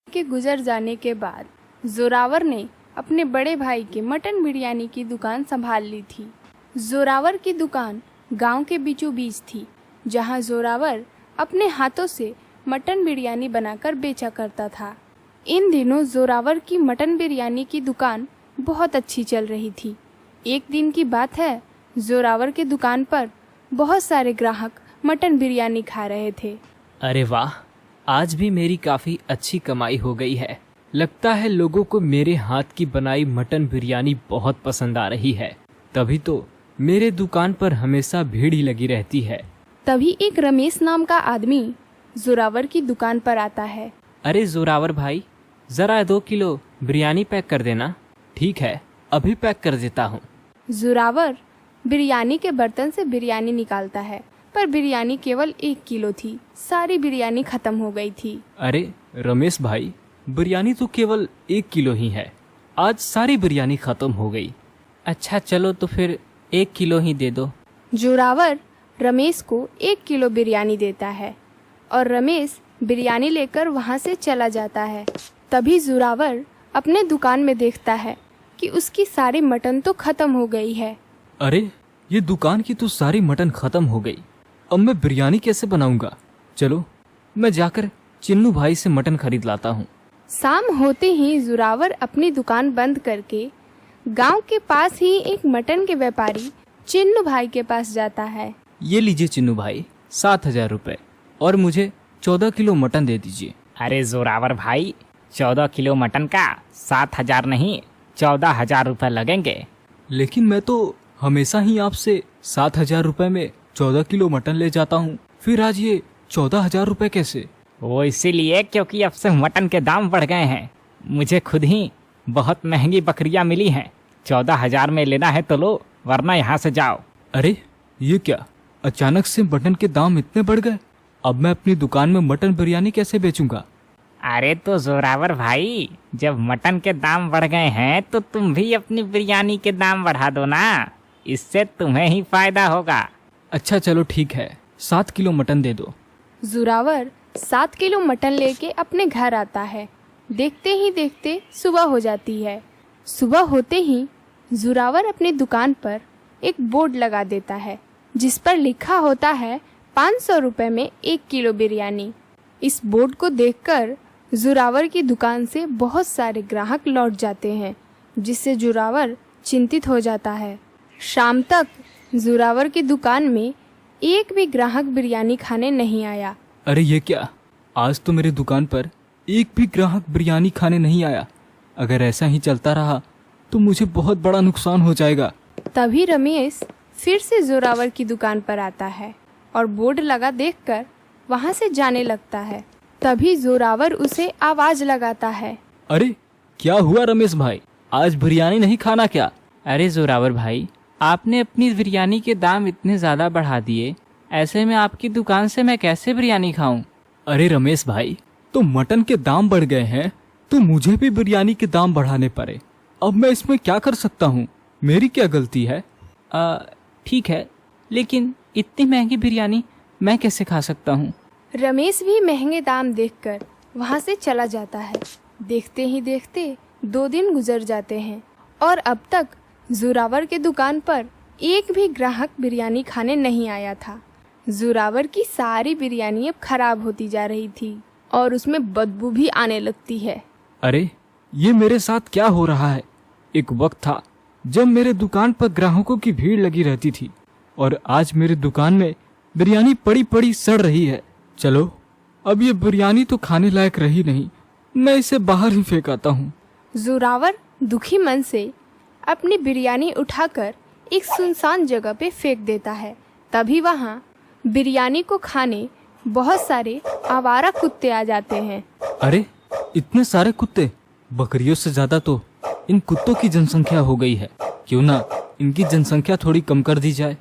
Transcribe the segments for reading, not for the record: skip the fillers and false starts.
के गुजर जाने के बाद जोरावर ने अपने बड़े भाई के मटन बिरयानी की दुकान संभाल ली थी। जोरावर की दुकान गांव के बीचों बीच थी, जहां जोरावर अपने हाथों से मटन बिरयानी बनाकर बेचा करता था। इन दिनों जोरावर की मटन बिरयानी की दुकान बहुत अच्छी चल रही थी। एक दिन की बात है, जोरावर की दुकान पर बहुत सारे ग्राहक मटन बिरयानी खा रहे थे। अरे वाह, आज भी मेरी काफ़ी अच्छी कमाई हो गई है। लगता है लोगों को मेरे हाथ की बनाई मटन बिरयानी बहुत पसंद आ रही है, तभी तो मेरे दुकान पर हमेशा भीड़ ही लगी रहती है। तभी एक रमेश नाम का आदमी जोरावर की दुकान पर आता है। अरे जोरावर भाई, ज़रा 2 किलो बिरयानी पैक कर देना। ठीक है, अभी पैक कर देता हूँ। जोरावर बिरयानी के बर्तन से बिरयानी निकालता है, पर बिरयानी केवल 1 किलो थी। सारी बिरयानी खत्म हो गई थी। अरे रमेश भाई, बिरयानी तो केवल 1 किलो ही है, आज सारी बिरयानी खत्म हो गई। अच्छा चलो तो फिर 1 किलो ही दे दो। जोरावर रमेश को 1 किलो बिरयानी देता है और रमेश बिरयानी लेकर वहां से चला जाता है। तभी जोरावर अपने दुकान में देखता है कि उसकी सारी मटन तो खत्म हो गई है। अरे ये दुकान की तो सारी मटन खत्म हो गई, अब मैं बिरयानी कैसे बनाऊंगा? चलो मैं जाकर चिन्नू भाई से मटन खरीद लाता हूँ। शाम होते ही जोरावर अपनी दुकान बंद करके गांव के पास ही एक मटन के व्यापारी चिन्नू भाई के पास जाता है। ये लीजिए चिन्नू भाई, 7,000 रुपए और मुझे 14 किलो मटन दे दीजिए। अरे जोरावर भाई, 14 किलो मटन का 7,000 नहीं 14,000 रुपये लगेंगे। लेकिन मैं तो हमेशा ही आपसे 7,000 रुपए में 14 किलो मटन ले जाता हूँ, फिर आज ये 14,000 रुपए कैसे? वो इसीलिए क्योंकि अब से मटन के दाम बढ़ गए हैं। मुझे खुद ही बहुत महंगी बकरियां मिली हैं। 14,000 में लेना है तो लो, वरना यहाँ से जाओ। अरे ये क्या, अचानक से मटन के दाम इतने बढ़ गए? अब मैं अपनी दुकान में मटन बिरयानी कैसे बेचूंगा? अरे तो जोरावर भाई, जब मटन के दाम बढ़ गए हैं तो तुम भी अपनी बिरयानी के दाम बढ़ा दो ना, इससे तुम्हें ही फायदा होगा। अच्छा चलो ठीक है, 7 किलो मटन दे दो। जोरावर 7 किलो मटन लेके अपने घर आता है। देखते ही देखते सुबह हो जाती है। सुबह होते ही जोरावर अपनी दुकान पर एक बोर्ड लगा देता है, जिस पर लिखा होता है 500 रुपए में 1 किलो बिरयानी। इस बोर्ड को देखकर जोरावर की दुकान से बहुत सारे ग्राहक लौट जाते हैं, जिससे जोरावर चिंतित हो जाता है। शाम तक जोरावर की दुकान में एक भी ग्राहक बिरयानी खाने नहीं आया। अरे ये क्या, आज तो मेरी दुकान पर एक भी ग्राहक बिरयानी खाने नहीं आया। अगर ऐसा ही चलता रहा तो मुझे बहुत बड़ा नुकसान हो जाएगा। तभी रमेश फिर से जोरावर की दुकान पर आता है और बोर्ड लगा देखकर वहां से जाने लगता है। तभी जोरावर उसे आवाज लगाता है। अरे क्या हुआ रमेश भाई, आज बिरयानी नहीं खाना क्या? अरे जोरावर भाई, आपने अपनी बिरयानी के दाम इतने ज़्यादा बढ़ा दिए, ऐसे में आपकी दुकान से मैं कैसे बिरयानी खाऊं? अरे रमेश भाई, तो मटन के दाम बढ़ गए हैं तो मुझे भी बिरयानी के दाम बढ़ाने पड़े। अब मैं इसमें क्या कर सकता हूँ? मेरी क्या गलती है? ठीक है, लेकिन इतनी महंगी बिरयानी मैं कैसे खा सकता हूँ? रमेश भी महंगे दाम देखकर वहां से चला जाता है। देखते ही देखते 2 दिन गुजर जाते हैं और अब तक जोरावर के दुकान पर एक भी ग्राहक बिरयानी खाने नहीं आया था। जोरावर की सारी बिरयानी अब खराब होती जा रही थी और उसमें बदबू भी आने लगती है। अरे ये मेरे साथ क्या हो रहा है? एक वक्त था जब मेरे दुकान पर ग्राहकों की भीड़ लगी रहती थी और आज मेरी दुकान में बिरयानी पड़ी पड़ी सड़ रही है। चलो, अब ये बिरयानी तो खाने लायक रही नहीं, मैं इसे बाहर ही फेंक आता हूँ। जोरावर दुखी मन से अपनी बिरयानी उठाकर एक सुनसान जगह पे फेंक देता है। तभी वहाँ बिरयानी को खाने बहुत सारे आवारा कुत्ते आ जाते हैं। अरे इतने सारे कुत्ते, बकरियों से ज्यादा तो इन कुत्तों की जनसंख्या हो गई है। क्यों ना इनकी जनसंख्या थोड़ी कम कर दी जाए।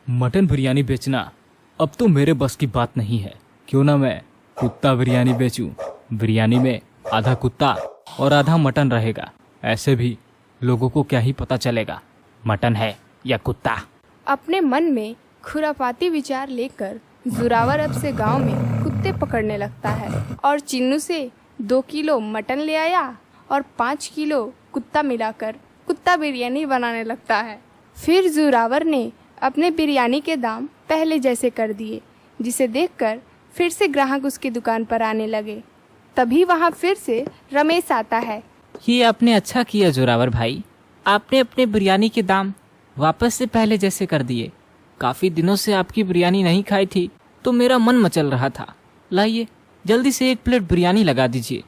मटन बिरयानी बेचना अब तो मेरे बस की बात नहीं है। क्यों ना मैं कुत्ता बिरयानी बेचूं। बिरयानी में आधा कुत्ता और आधा मटन रहेगा, ऐसे भी लोगों को क्या ही पता चलेगा मटन है या कुत्ता। अपने मन में खुरापाती विचार लेकर जोरावर अब से गांव में कुत्ते पकड़ने लगता है और चिन्नू से 2 किलो मटन ले आया और 5 किलो कुत्ता मिलाकर कुत्ता बिरयानी बनाने लगता है। फिर जोरावर ने अपने बिरयानी के दाम पहले जैसे कर दिए, जिसे देखकर फिर से ग्राहक उसकी दुकान पर आने लगे। तभी वहाँ फिर से रमेश आता है। ये आपने अच्छा किया जोरावर भाई, आपने अपने बिरयानी के दाम वापस से पहले जैसे कर दिए। काफ़ी दिनों से आपकी बिरयानी नहीं खाई थी तो मेरा मन मचल रहा था। लाइए जल्दी से 1 प्लेट बिरयानी लगा दीजिए।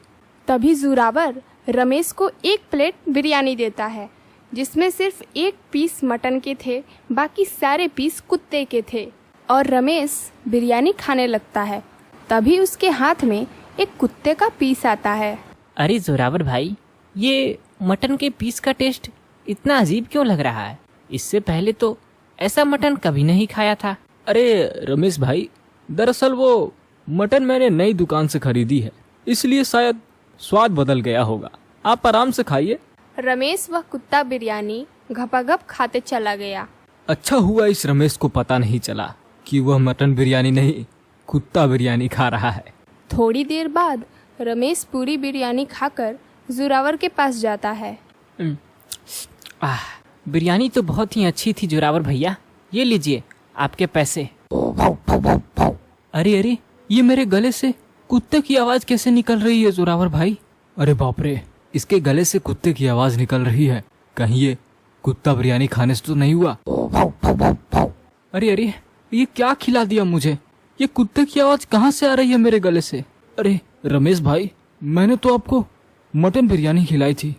तभी जोरावर रमेश को 1 प्लेट बिरयानी देता है, जिसमें सिर्फ 1 पीस मटन के थे, बाकी सारे पीस कुत्ते के थे। और रमेश बिरयानी खाने लगता है। तभी उसके हाथ में एक कुत्ते का पीस आता है। अरे जोरावर भाई, ये मटन के पीस का टेस्ट इतना अजीब क्यों लग रहा है? इससे पहले तो ऐसा मटन कभी नहीं खाया था। अरे रमेश भाई, दरअसल वो मटन मैंने नई दुकान से खरीदी है, इसलिए शायद स्वाद बदल गया होगा। आप आराम से खाइए। रमेश वह कुत्ता बिरयानी घपाघप खाते चला गया। अच्छा हुआ इस रमेश को पता नहीं चला कि वह मटन बिरयानी नहीं, कुत्ता बिरयानी खा रहा है। थोड़ी देर बाद रमेश पूरी बिरयानी खाकर जोरावर के पास जाता है। बिरयानी तो बहुत ही अच्छी थी जोरावर भैया, ये लीजिए आपके पैसे। अरे ये मेरे गले से कुत्ते की आवाज कैसे निकल रही है जोरावर भाई? अरे बाप रे, इसके गले से कुत्ते की आवाज निकल रही है। कहीं ये कुत्ता बिरयानी खाने से तो नहीं हुआ? अरे ये क्या खिला दिया मुझे? ये कुत्ते की आवाज कहाँ से आ रही है मेरे गले से? अरे रमेश भाई, मैंने तो आपको मटन बिरयानी खिलाई थी।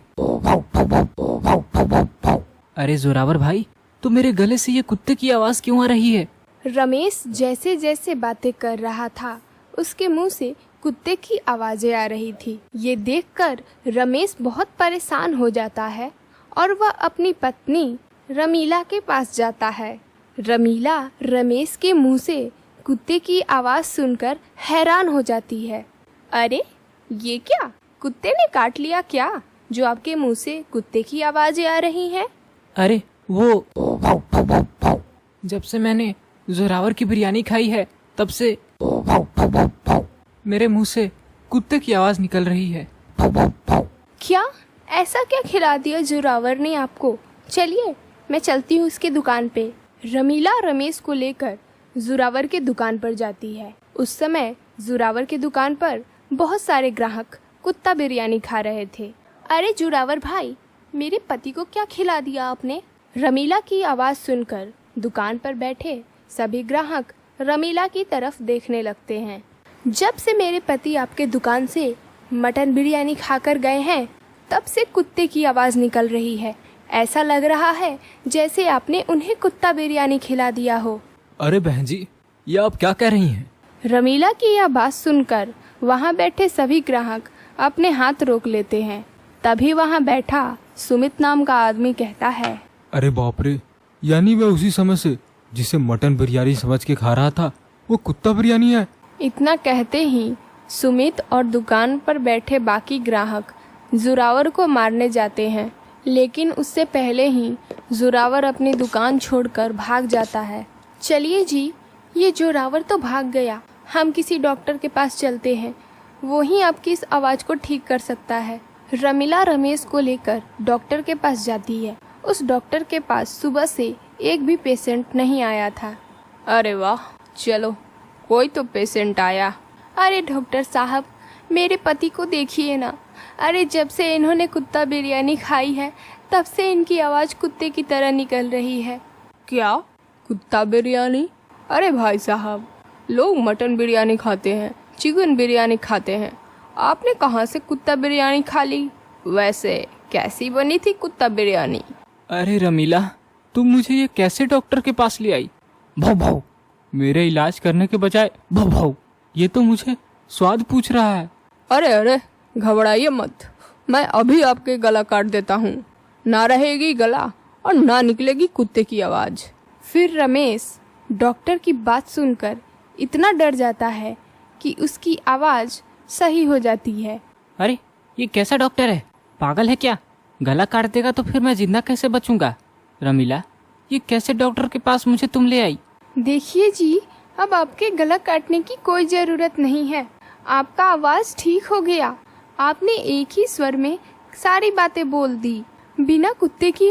अरे जोरावर भाई, तो मेरे गले से ये कुत्ते की आवाज क्यों आ रही है? रमेश जैसे जैसे बातें कर रहा था, उसके मुंह से कुत्ते की आवाजें आ रही थी। ये देखकर रमेश बहुत परेशान हो जाता है और वह अपनी पत्नी रमीला के पास जाता है। रमीला रमेश के मुंह से कुत्ते की आवाज सुनकर हैरान हो जाती है। अरे ये क्या, कुत्ते ने काट लिया क्या, जो आपके मुंह से कुत्ते की आवाजें आ रही हैं? अरे वो जब से मैंने जोरावर की बिरयानी खाई है तब से मेरे मुंह से कुत्ते की आवाज निकल रही है। क्या ऐसा क्या खिला दिया जोरावर ने आपको? चलिए मैं चलती हूँ उसकी दुकान पे। रमीला रमेश को लेकर जोरावर के दुकान पर जाती है। उस समय जोरावर के दुकान पर बहुत सारे ग्राहक कुत्ता बिरयानी खा रहे थे। अरे जोरावर भाई, मेरे पति को क्या खिला दिया आपने? रमीला की आवाज़ सुनकर दुकान पर बैठे सभी ग्राहक रमीला की तरफ देखने लगते हैं। जब से मेरे पति आपके दुकान से मटन बिरयानी खाकर गए हैं, तब से कुत्ते की आवाज़ निकल रही है। ऐसा लग रहा है जैसे आपने उन्हें कुत्ता बिरयानी खिला दिया हो। अरे बहन जी, ये आप क्या कह रही हैं? रमीला की यह बात सुनकर वहाँ बैठे सभी ग्राहक अपने हाथ रोक लेते हैं। तभी वहाँ बैठा सुमित नाम का आदमी कहता है, अरे बाप रे, यानी वह उसी समय से जिसे मटन बिरयानी समझ के खा रहा था वो कुत्ता बिरयानी है। इतना कहते ही सुमित और दुकान पर बैठे बाकी ग्राहक जोरावर को मारने जाते हैं, लेकिन उससे पहले ही जोरावर अपनी दुकान छोड़कर भाग जाता है। चलिए जी, ये जोरावर तो भाग गया, हम किसी डॉक्टर के पास चलते हैं, वो ही आपकी इस आवाज़ को ठीक कर सकता है। रमीला रमेश को लेकर डॉक्टर के पास जाती है। उस डॉक्टर के पास सुबह से एक भी पेशेंट नहीं आया था। अरे वाह, चलो कोई तो पेशेंट आया। अरे डॉक्टर साहब, मेरे पति को देखिए ना। अरे जब से इन्होंने कुत्ता बिरयानी खाई है तब से इनकी आवाज़ कुत्ते की तरह निकल रही है। क्या कुत्ता बिरयानी? अरे भाई साहब, लोग मटन बिरयानी खाते हैं, चिकन बिरयानी खाते हैं, आपने कहाँ से कुत्ता बिरयानी खा ली? वैसे कैसी बनी थी कुत्ता बिरयानी? अरे रमीला, तुम मुझे ये कैसे डॉक्टर के पास ले आई? भाऊ भाऊ, मेरे इलाज करने के बजाय भाऊ भाऊ, ये तो मुझे स्वाद पूछ रहा है। अरे घबराइए मत, मैं अभी आपके गला काट देता हूँ। ना रहेगी गला और ना निकलेगी कुत्ते की आवाज़। फिर रमेश डॉक्टर की बात सुनकर इतना डर जाता है कि उसकी आवाज़ सही हो जाती है। अरे ये कैसा डॉक्टर है, पागल है क्या? गला काट देगा तो फिर मैं जिंदा कैसे बचूंगा? रमीला, ये कैसे डॉक्टर के पास मुझे तुम ले आई? देखिए जी, अब आपके गला काटने की कोई ज़रूरत नहीं है, आपका आवाज़ ठीक हो गया। आपने एक ही स्वर में सारी बातें बोल दी, बिना कुत्ते की